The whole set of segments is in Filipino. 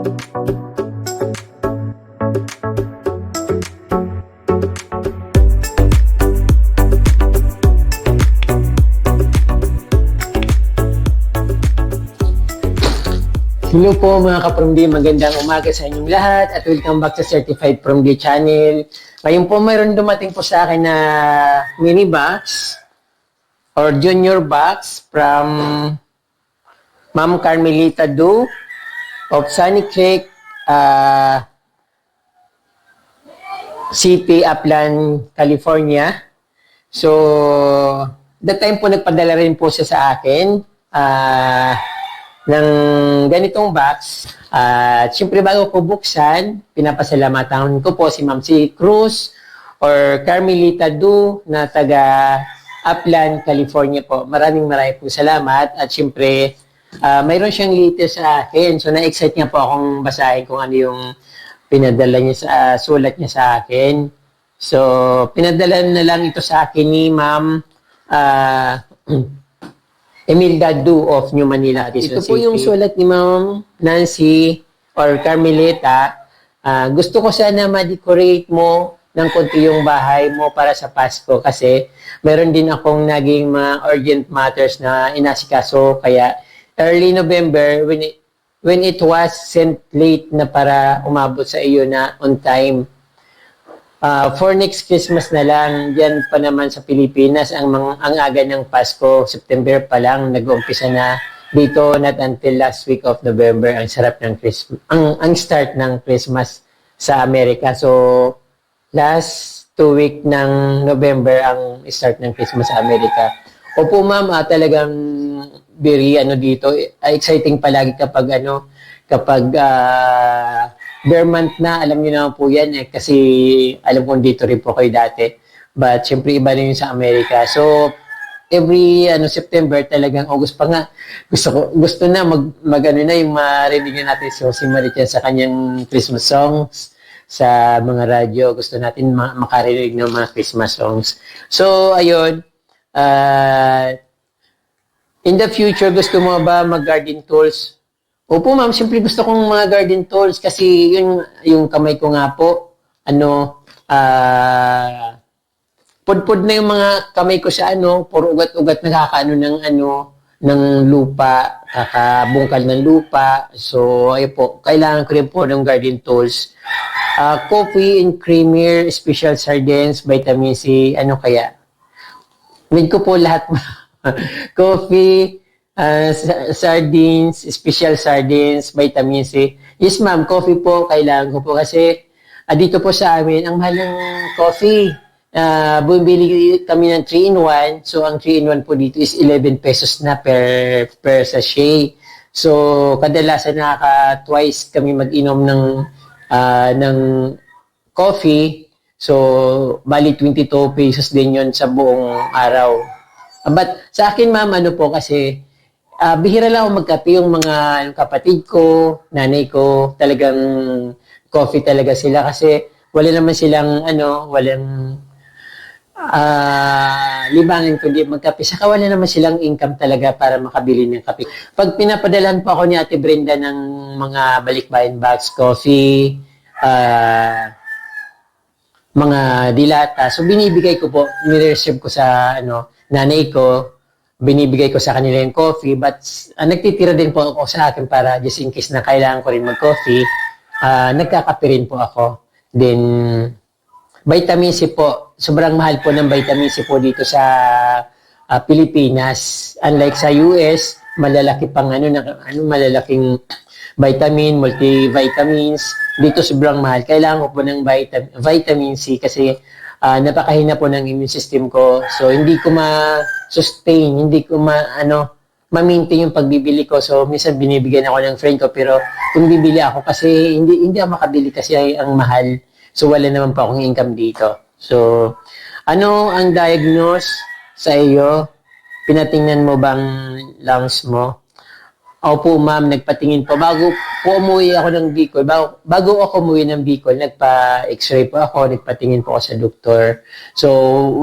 Hello po mga ka-From D, magandang umaga sa inyong lahat at welcome back sa Certified From D channel. Ngayon po mayroon dumating po sa akin na mini box or junior box from Ma'am Carmelita Du of Sunny Creek, CP, Upland, California. So, that time po nagpadala rin po siya sa akin ng ganitong box. At syempre bago ko buksan, pinapasalamatan ko po si Ma'am C. Cruz or Carmelita Du na taga Upland, California po. Maraming po salamat. At syempre, mayroon siyang letter sa akin. So, na-excite nga po akong basahin kung ano yung pinadala niya sa sulat niya sa akin. So, pinadala na lang ito sa akin ni Ma'am Imelda Du of New Manila. Ito po yung sulat ni Ma'am Nancy or Carmelita. Gusto ko sana ma-decorate mo ng konti yung bahay mo para sa Pasko kasi meron din akong naging urgent matters na inasikaso. Kaya early November, when it was sent late na para umabot sa iyo na on time. For next Christmas na lang, diyan pa naman sa Pilipinas, ang aga ng Pasko, September pa lang, nag-uumpisa na dito, not until last week of November, ang sarap ng Christmas, ang start ng Christmas sa Amerika. So, last 2 week ng November, ang start ng Christmas sa Amerika. Opo ma'am, talagang very dito, exciting palagi kapag bare month na, alam niyo naman po yan kasi alam ko dito rin po kayo dati. But syempre iba na yun sa Amerika. So every September talagang August pa nga gusto na mag na yung marinig natin si Jose Marichan sa kanyang Christmas songs sa mga radyo. Gusto natin makarinig ng mga Christmas songs. So ayun, in the future gusto mo ba mag-garden tools? Opo ma'am, siyempre gusto kong mga garden tools kasi yung kamay ko nga po, pudpud na yung mga kamay ko sa puro ugat-ugat nakakaano ng lupa, kakabungkal ng lupa. So, ayun po, kailangan ko rin po ng garden tools. Coffee and creamer, special sardines, vitamin C, kaya? Need ko po lahat. Coffee, sardines, special sardines, vitamin C. Yes ma'am, coffee po, kailangan ko po kasi dito po sa amin, ang mahal ng coffee. Bumili kami ng 3-in-1. So, ang 3-in-1 po dito is 11 pesos na per sachet. So, kadalasan twice kami mag-inom ng coffee. So, bali 22 pesos din yon sa buong araw. But sa akin ma'am, po kasi bihira lang ako magkape. Yung mga kapatid ko, nanay ko, talagang coffee talaga sila kasi wala naman silang walang libangan kundi magkape. Saka wala naman silang income talaga para makabili ng kape. Pag pinapadalan po ako ni Ate Brenda ng mga balikbayan bags, coffee, mga dilata, so binibigay ko po, nireserve ko sa nanay ko, binibigay ko sa kanila yung coffee, but nagtitira din po ako sa akin para just in case na kailangan ko rin mag-coffee, nagkakape rin po ako. Then, vitamin C po, sobrang mahal po ng vitamin C po dito sa Pilipinas. Unlike sa US, malalaki pang malalaking vitamin, multivitamins. Dito sobrang mahal. Kailangan ko po ng vitamin C kasi napakahina po ng immune system ko. So, hindi ko ma-sustain, hindi ko ma-maintain yung pagbibili ko. So, minsan binibigyan ako ng friend ko, pero kung bibili ako kasi hindi ako makabili kasi ang mahal. So, wala naman po akong income dito. So, ano ang diagnose sa iyo? Pinatingnan mo bang lungs mo? Opo, ma'am, nagpatingin po. Bago po umuwi ako ng Bicol, bago ako umuwi ng Bicol, nagpa-x-ray po ako, nagpatingin po ako sa doktor. So,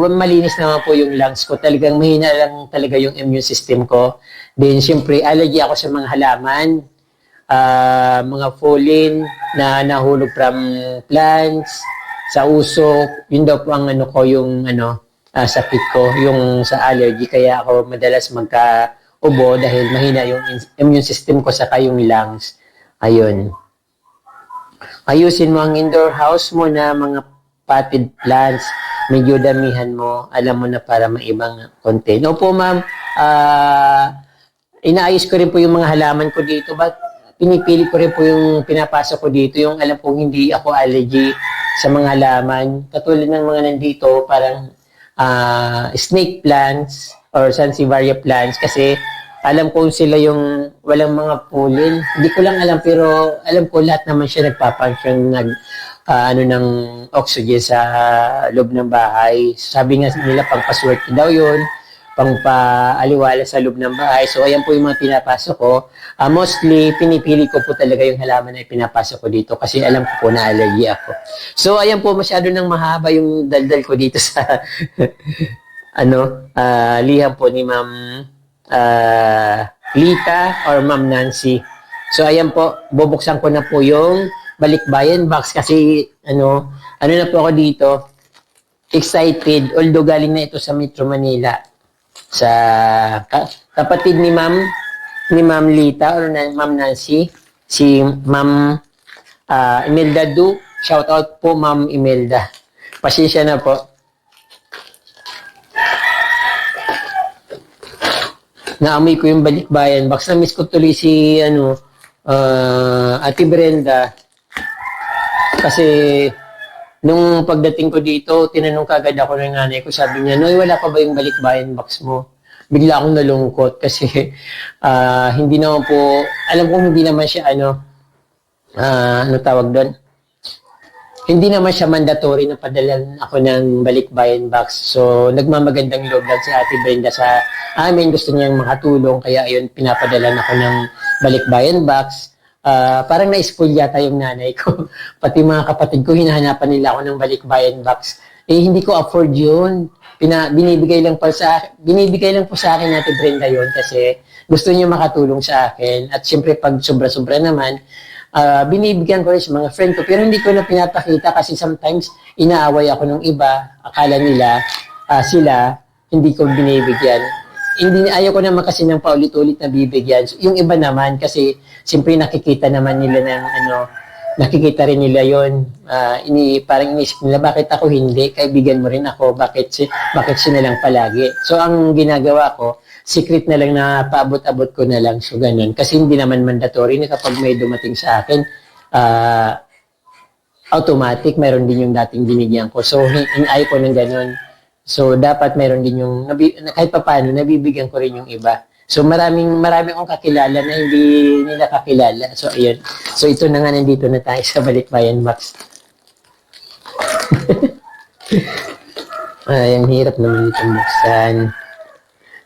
malinis naman po yung lungs ko. Talagang mahina lang talaga yung immune system ko. Then, siyempre, allergy ako sa mga halaman. mga fallen na nahulog from plants, sa usok. Yun daw po ang ano ko, yung sakit ko, yung sa allergy. Kaya ako madalas magka-ubo dahil mahina yung immune system ko saka yung lungs. Ayun. Ayusin mo ang indoor house mo na mga potted plants. Medyo damihan mo. Alam mo na para maibang konti. No po, ma'am. Inaayos ko rin po yung mga halaman ko dito. But pinipili ko rin po yung pinapasok ko dito. Yung alam pong hindi ako allergy sa mga halaman. Katulad ng mga nandito, parang snake plants or sansevieria plants. Kasi alam ko sila yung walang mga pollen. Hindi ko lang alam pero alam ko lahat naman siya nagpapunction ng oxygen sa loob ng bahay. Sabi nga nila pangpaswerte daw yun, pangpaaliwala sa loob ng bahay. So ayan po yung mga pinapasok ko. Mostly pinipili ko po talaga yung halaman na pinapasok ko dito kasi alam ko po na allergy ako. So ayan po masyado nang mahaba yung daldal ko dito sa liham po ni Ma'am Lita or Ma'am Nancy. So ayan po, bubuksan ko na po yung balikbayan box kasi ano na po ako dito, excited, although galing na ito sa Metro Manila sa kapatid ni Ma'am Lita or Ma'am Nancy, si Ma'am Imelda Du. Shout out po Ma'am Imelda. Pasensya na po. Naamoy ko yung balikbayan box. Na-miss ko tuloy si Ate Brenda. Kasi nung pagdating ko dito, tinanong kagad ako ng nanay ko. Sabi niya, Noy, wala pa ba yung balikbayan box mo? Bigla akong nalungkot kasi hindi naman po, alam kong hindi naman siya tawag doon? Hindi naman siya mandatory na padalan ako ng balikbayan box. So, nagmamagandang loob lang si Ate Brenda sa amin. Gusto niyang makatulong. Kaya ayun, pinapadalan ako ng balikbayan box. Parang na-spoil yata yung nanay ko. Pati mga kapatid ko, hinahanapan nila ako ng balikbayan box. Hindi ko afford yun. Binibigay lang po sa akin Ate Brenda yun kasi gusto niya makatulong sa akin. At siyempre, pag sobra-sobra naman, binibigyan ko rin sa mga friend ko pero hindi ko na pinapakita kasi sometimes inaaway ako ng iba, akala nila sila hindi ko binibigyan. Ayaw ko naman kasi ng paulit-ulit na bibigyan. Yung iba naman kasi siyempre nakikita naman nila ng nakikita rin nila yon. Parang inisip nila bakit ako hindi, kaibigan mo rin ako, bakit siya na lang palagi. So ang ginagawa ko, secret na lang na paabot-abot ko na lang. So, ganun. Kasi hindi naman mandatory na kapag may dumating sa akin, automatic, mayroon din yung dating binigyan ko. So, ayaw ko ng ganun. So, dapat mayroon din yung, kahit pa paano, nabibigyan ko rin yung iba. So, marami akong kakilala na hindi nila kakilala. So, ayun. So, ito na nga, nandito na tayo sa Balikbayan Box. Ay, ang hirap naman itong buksan.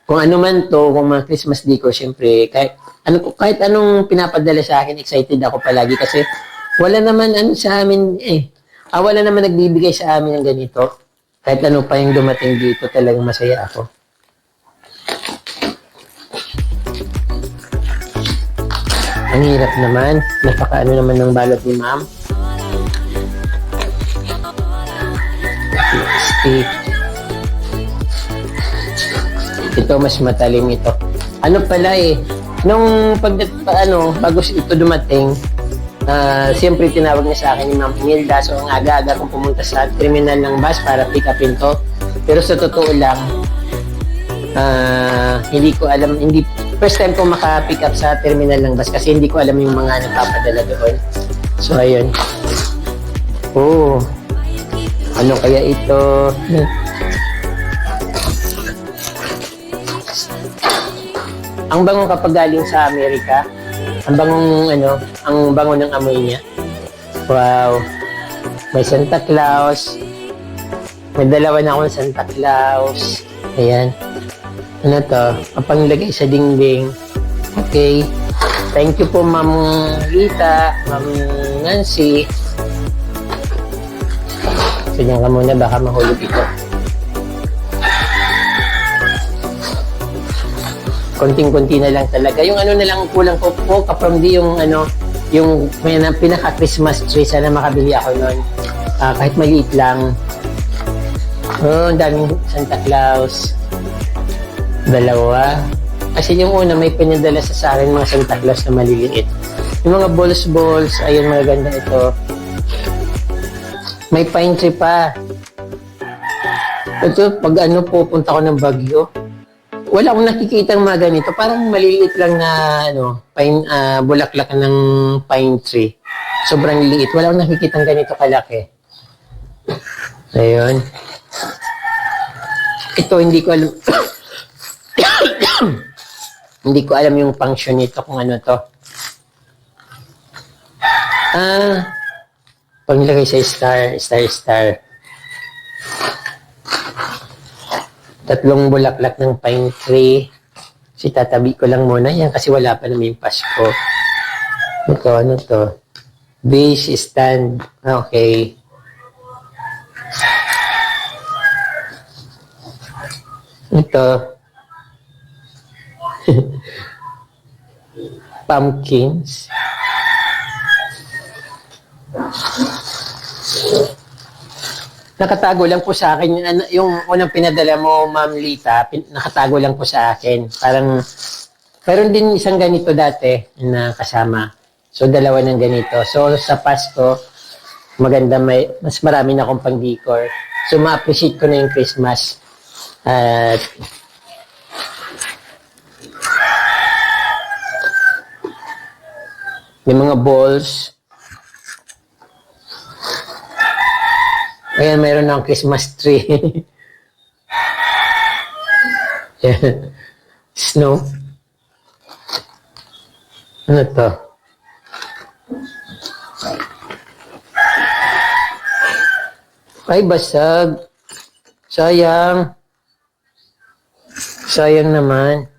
Kung ano man to, kung mga Christmas decor, syempre, kahit anong pinapadala sa akin, excited ako palagi kasi wala naman sa amin wala naman nagbibigay sa amin ng ganito. Kahit ano pa yung dumating dito, talagang masaya ako. Ang hirap naman. Napakaano naman ng balot ni Ma'am. Stick. Ito, mas matalim ito. Ano pala nung bago ito dumating, siyempre tinawag niya sa akin ni Ma'am Imelda. So, ang aga-aga kong pumunta sa terminal ng bus para pick upin to. Pero sa totoo lang, hindi ko alam, first time ko maka-pick up sa terminal ng bus kasi hindi ko alam yung mga nagpapadala doon. So, ayun. Oh, ano kaya ito? Ang bango kapag galing sa Amerika, ang bango ng amoy niya. Wow. May Santa Claus. May dalawa na akong Santa Claus. Ayan. Ano to? Panglagay sa dingding. Okay. Thank you po, Ma'am Lita, Ma'am Nancy. Ganyan ka muna, baka mahulog ito. konting-konti na lang talaga. Yung ano na lang kulang ko po, from di yung ano, yung pinaka-Christmas tree, sana makabili ako nun. Kahit maliit lang. Oh, ang daming Santa Claus. Dalawa. Kasi yung una, may pinadala sa akin mga Santa Claus na maliliit. Yung mga balls, ayun, mga ganda ito. May pine tree pa. Ito, pag ano, pupunta ko ng Baguio, wala akong nakikita ng mga ganito. Parang maliliit lang na ano, bulaklak ng pine tree. Sobrang liit. Wala akong nakikita ng ganito kalaki. Ayun. Ito, hindi ko alam. Hindi ko alam yung function nito kung ano to. Panglagay sa star. Tatlong bulaklak ng pine tree. Kasi tatabi ko lang muna yan kasi wala pa naman yung Pasko. Ito, ano to? Base stand. Okay. Ito. Pumpkins. Nakatago lang po sa akin yung unang pinadala mo, Ma'am Lita, nakatago lang po sa akin. Parang, meron din isang ganito dati na kasama. So, dalawa ng ganito. So, sa Pasko, maganda mas marami na akong pang-decor. So, ma-appreciate ko na yung Christmas. At, may mga balls. Ayan, mayroon ng Christmas tree. Ayan. Snow. Ano to? Ay, basag. Sayang. Sayang naman.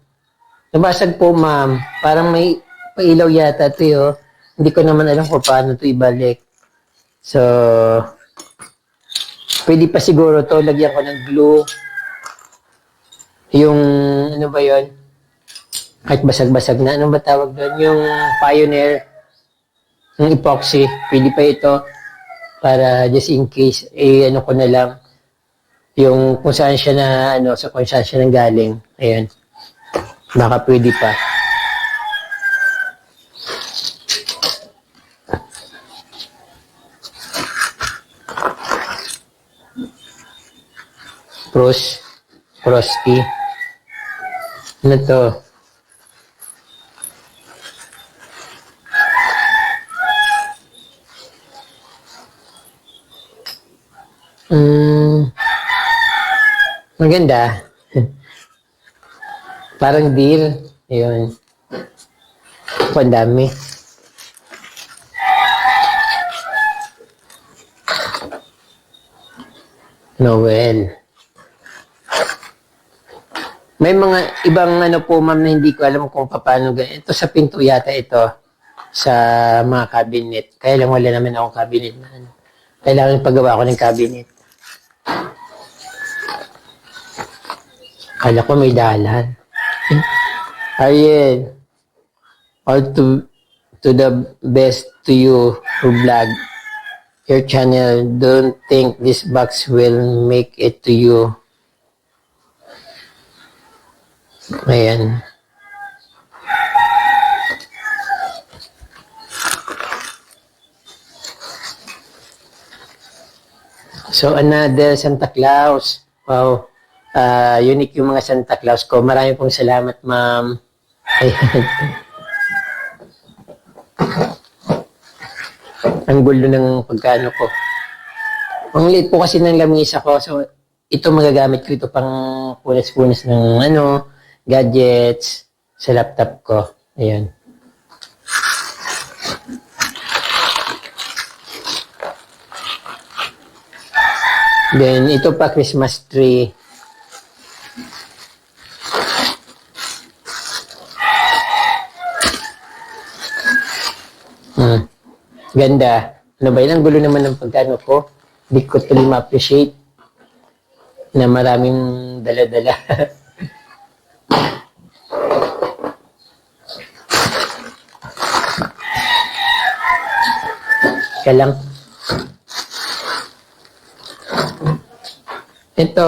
Nabasag po, ma'am. Parang may pailaw yata ito, oh. Hindi ko naman alam kung paano ito ibalik. So, pwede pa siguro to lagyan ko ng glue. Yung, ano ba yun? Kahit basag-basag na. Ano ba tawag doon? Yung Pioneer. Yung epoxy. Pwede pa ito. Para just in case, ano ko na lang. Yung kung saan siya na, kung saan siya nang galing. Ayan. Baka pwede pa. Frosty. Ano to? Maganda. Parang deal. Ayun. Ang dami. Noel. May mga ibang po, ma'am, na hindi ko alam kung paano ganyan. Ito sa pinto yata ito. Sa mga cabinet. Kaya lang wala naman akong cabinet na ano. Kailangan paggawa ko ng cabinet. Kala ko may dalan. Ariel. All to the best to you who vlog your channel. Don't think this box will make it to you. Ayan. So, another Santa Claus. Wow. Unique yung mga Santa Claus ko. Marami pong salamat, ma'am. Ayan. Ang gulo ng pagkano ko. Ang liit po kasi ng lamisa ko. So, ito magagamit ko. Ito pang punas-punas ng gadgets sa laptop ko. Ayan. Then, ito pa Christmas tree. Ganda. Ano ba yun? Ang gulo naman ng pagkano ko. Hindi ko tuloy ma-appreciate na maraming dala-dala. Teka lang. Ito,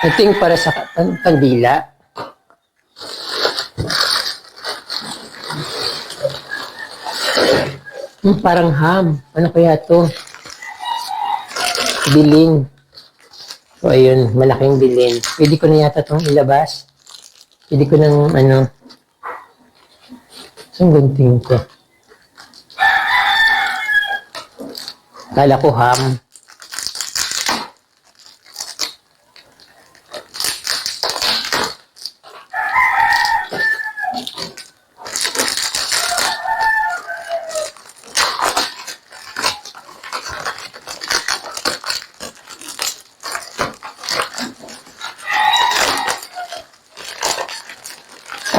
I think para sa kandila. Parang ham. Ano kaya to? Biling. So, ayun, malaking bilin. Pwede ko na yata itong ilabas. Pwede ko ng, saan gunting ko? Kala ko ham.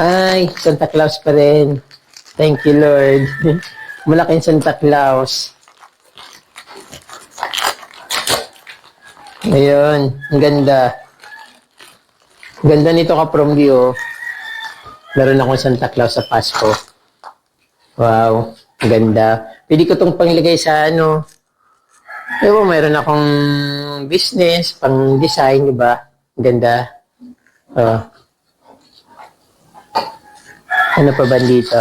Ay, Santa Claus pa rin. Thank you, Lord. Malaking Santa Claus. Ayun, ang ganda. Ang ganda nito ka-promdi, oh. Meron akong Santa Claus sa Pasko. Wow, ang ganda. Pwede ko itong panglagay sa Ewan, mayroon akong business, pang design, di ba? Ang ganda. Ano pa ba dito?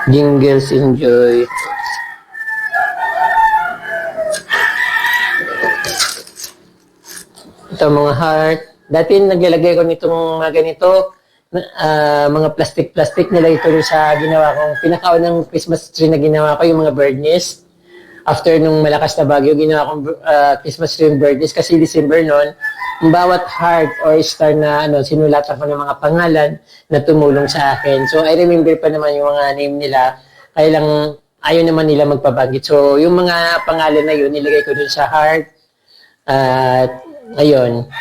Jingles, enjoy. Ito mga heart. Dati naglalagay ko nitong mga ganito, mga plastic nilagay ko rin sa ginawa kong pinakaunang Christmas tree na ginawa ko, yung mga bird nest. After nung malakas na bagyo, ginawa kong Christmas tree bird nest kasi December noon, bawat heart or star na sinulatan ko ng mga pangalan na tumulong sa akin. So I remember pa naman yung mga name nila, kaya lang ayaw naman nila magpabanggit. So yung mga pangalan na yun, nilagay ko dun sa heart. At ayun.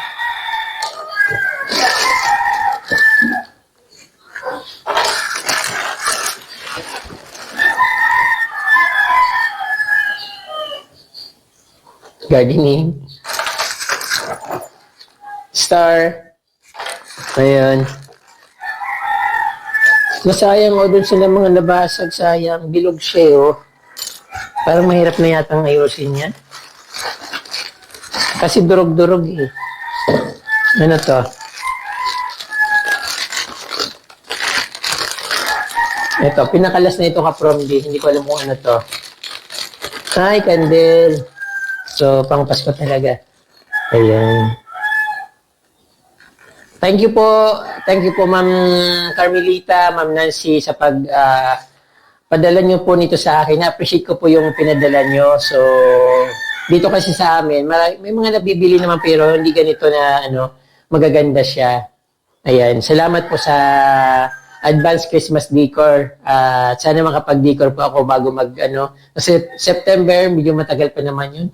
Gardening. Star. Ayan. Nasayang dun sila mga nabasag. Sayang. Bilog siya, Parang mahirap na yatang ayusin yan. Kasi durog-durog, Ano to? Ito, pinakalas na ito ka-promdi. Hindi ko alam kung ano to. Ay, candle. So, pang Pasko talaga. Ayan. Thank you po, Ma'am Carmelita, Ma'am Nancy, sa padala nyo po nito sa akin. Na-appreciate ko po yung pinadala nyo. So, dito kasi sa amin, may mga nabibili naman pero hindi ganito na magaganda siya. Ayan. Salamat po sa advanced Christmas decor. Sana makapag-decor po ako bago kasi September, medyo matagal pa naman yun.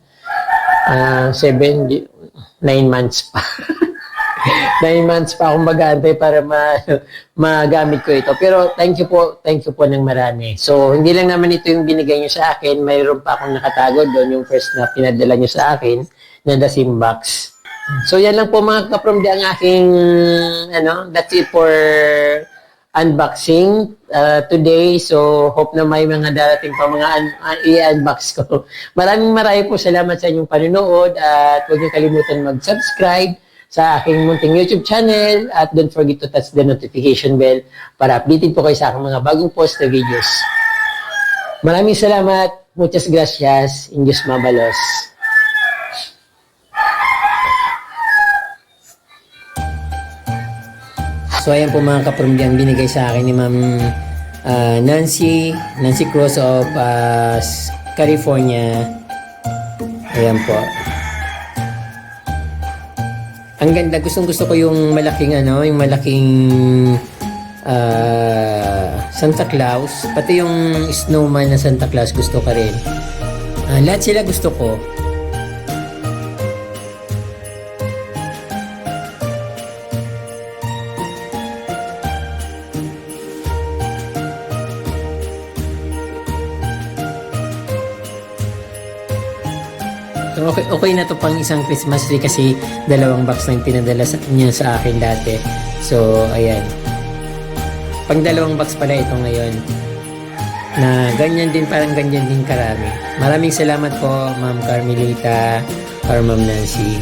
9 months pa. 9 months pa akong mag-aantay para magamit ko ito. Pero thank you po ng marami. So, hindi lang naman ito yung binigay nyo sa akin. Mayroon pa akong nakatago doon, yung first na pinadala nyo sa akin, na the SIM box. So, yan lang po mga kapromdi ang aking, that's it for unboxing today. So, hope na may mga darating pa mga i-unbox ko. Maraming po salamat sa inyong panonood at huwag niyo kalimutan mag-subscribe sa aking munting YouTube channel at don't forget to touch the notification bell para updated po kayo sa aking mga bagong post na videos. Maraming salamat. Muchas gracias. Indios Mabalos. So, ayan po mga kapromdi ang binigay sa akin ni Ma'am Nancy Cruz of California. Ayan po. Ang ganda. Gusto ko yung malaking yung malaking Santa Claus. Pati yung snowman na Santa Claus gusto ko rin. Lahat sila gusto ko. Okay na to pang isang Christmas tree kasi 2 box na yung pinadala niya sa akin dati. So, ayan. Pang dalawang box pala ito ngayon. Na ganyan din, parang ganyan din karami. Maraming salamat po, Ma'am Carmelita or Ma'am Nancy.